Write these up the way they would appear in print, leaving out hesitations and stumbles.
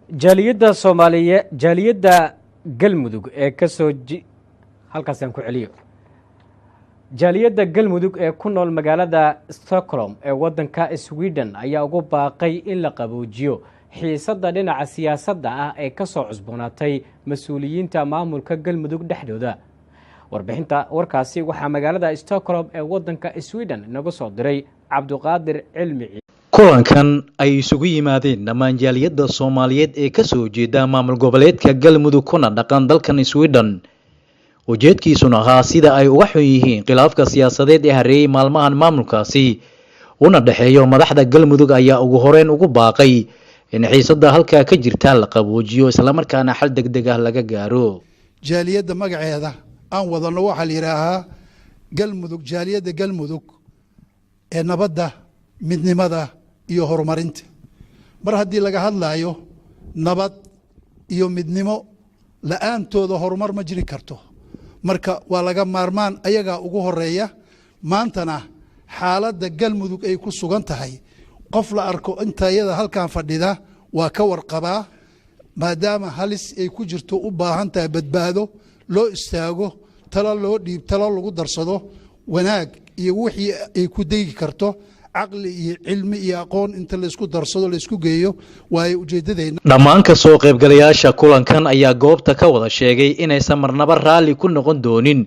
jaaliyadda Soomaaliyeed jaaliyadda Galmudug ee ka soo halkaas aan ku celiyo jaaliyadda Galmudug ee ku nool magaalada Stockholm ee wadanka Sweden ayaa ugu baaqay in la qaboojiyo xiisadda dhinaca siyaasadda ah ee ka soo cusboonaatay mas'uuliyiinta maamulka Galmudug dhexdooda warbixinta warkaasi waxaa magaalada Stockholm ee wadanka Sweden nagu soo diray Cabduqaadir Cilmi kulankan ay isugu yimaadeen dhammaan jaaliyadda Soomaaliyeed ee ka soo jeeda maamul goboleedka Galmudug kuna dhaqan dalkan Sweden ujeedkiisuna ahaa sida ay uga xun yihiin khilaafka siyaasadeed ee hareeyay maalmahan maamulkaasi una dhaxeeyo madaxda Galmudug ayaa ugu horeen ugu baaqay in xiisadda halka ka jirta la qaboojiyo isla markaana xal degdeg ah laga gaaro jaaliyadda magaceeda aan wadano waxa la yiraahdaa Galmudug jaaliyadda Galmudug ee nabadda midnimada iyo horumarinta mar haddii laga hadlaayo nabad iyo midnimo la'aantooda horumar ma jiri karto marka waa laga maarmaan ayaga ugu horeeya maantana xaaladda Galmudug ay ku sugan tahay qof la arko inta iyada halkan fadhida waa ka warqabaa maadaama halis ay ku jirto u baahan tahay badbaado loo istaago talo loo dhiib talo lagu darsado wanaag iyo wixii ay ku deegi karto عقل علمي يقون انت اللي اسكو درسدو اللي اسكو geeyo way ujeedadeyna dhamaan ka soo qayb galayaasha kulankan ayaa goobta ka wada sheegay inay samarnaba raali ku noqon doonin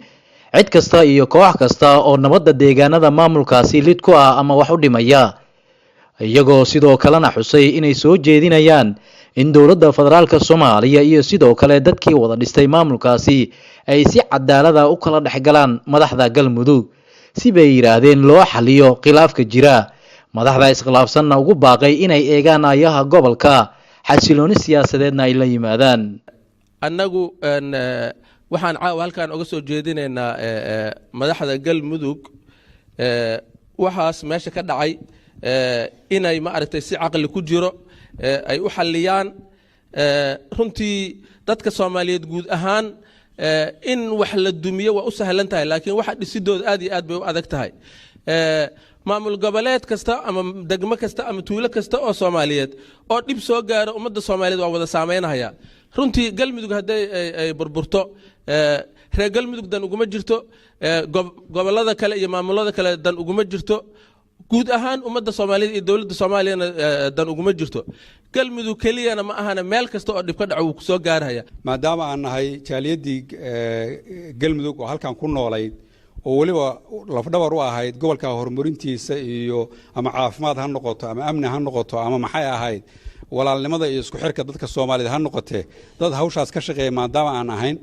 cid kasta iyo koox kasta oo nabadda deegaanada maamulkaasi lid ku ah ama wax u dhimaya iyagoo sidoo kalena xusay inay soo jeedinayaan in dawladda federaalka Soomaaliya iyo sidoo kale dadkii wada dhistay maamulkaasi ay si cadaalad ah u kala dhaxgalaan madaxda Galmudug si bay yiraahdeen loo xaliyo khilaafka jira madaxda iskhilaafsanna ugu baaqay inay eegaan ayaha gobolka xasilooni siyaasadeedna ay la yimaadaan annagu waxaan caawa halkaan uga soo jeedinaynaa madaxda Galmudug waxaas meesha ka dhacay inay ma aragtay si caqli ku jiro ay u xaliyaan runtii dadka Soomaaliyeed guud ahaan in wax la dumiyo waa u sahlan tahay laakiin waxa dhisidood aad iyo aad bay u adag tahay maamul goboleed kasta ama degmo kasta ama tuulo kasta oo Soomaaliyeed oo dib soo gaaro ummadda Soomaaliyeed waa wada saameynaya runtii Galmudug haday ay burburto reer Galmudug dan uguma jirto gobolada kale iyo maamulada kale dan uguma jirto guud ahaan ummadda Soomaaliyeed iyo dawladda Soomaaliyeed dan uguma jirto Galmudug keliyana ma ahana meel kasta oo dib ka dhaco uu soo gaaraya maadaama aan nahay jaaliyadii Galmudug oo halkan ku noolayd oo waliba lafdhabar u ahayd gobolka horumarintiisa iyo ama caafimaad ha noqoto ama amni ha noqoto ama maxay ahayd walaalnimada iyo isku xirka dadka Soomaaliyeed ha noqotee dad hawshaas ka shaqeeya maadaama aan ahayn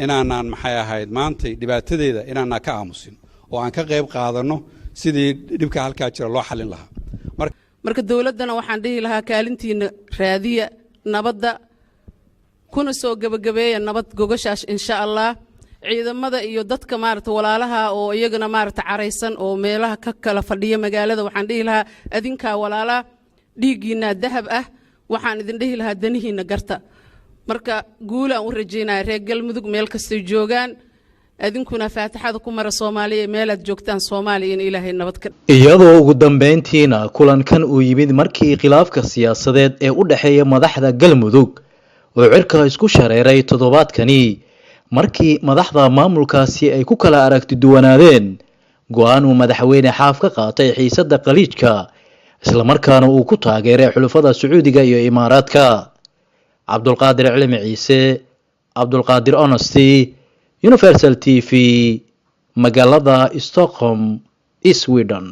inaan maxay ahayd maanta dhibaatadeeda inaan ka aamusin oo aan ka qayb qaadano sidii dhibka halka jira loo xalin lahaa marka dawladana waxaan dhihi lahaa kaalintiina raadiya nabadda kuna soo gabagabeeya nabad gogashaas insha Allah ciidamada iyo dadka maarta walaalaha oo iyagana maarta careysan oo meelaha ka kala fadhiya magaalada waxaan dhihi lahaa adinka walaala dhiigiina dahab ah waxaan idin dhihi lahaa danihiina garta marka guul aan u rajeynayaa reer Galmudug meel kasta joogaan adinkuna faataxada ku mara Soomaaliya meelaad joogtaan Soomaaliya in Ilaahay nabad ka iyadoo ugu dambeyntiina kulankan uu yimid markii khilaafka siyaasadeed ee u dhaxeeya madaxda Galmudug oo cirka isku shareeray toddobaadkani markii madaxda maamulkaasi ay ku kala aragti duwanaadeen go'aan uu madaxweyne xaaf ka qaatay xiisadda qaliijka isla markaana uu ku taageeray xulufada Sacuudiga iyo Imaaraadka Cabduqaadir Cilmi Ciise Cabduqaadir Honesty Universal TV magaalada Stockholm, Sweden.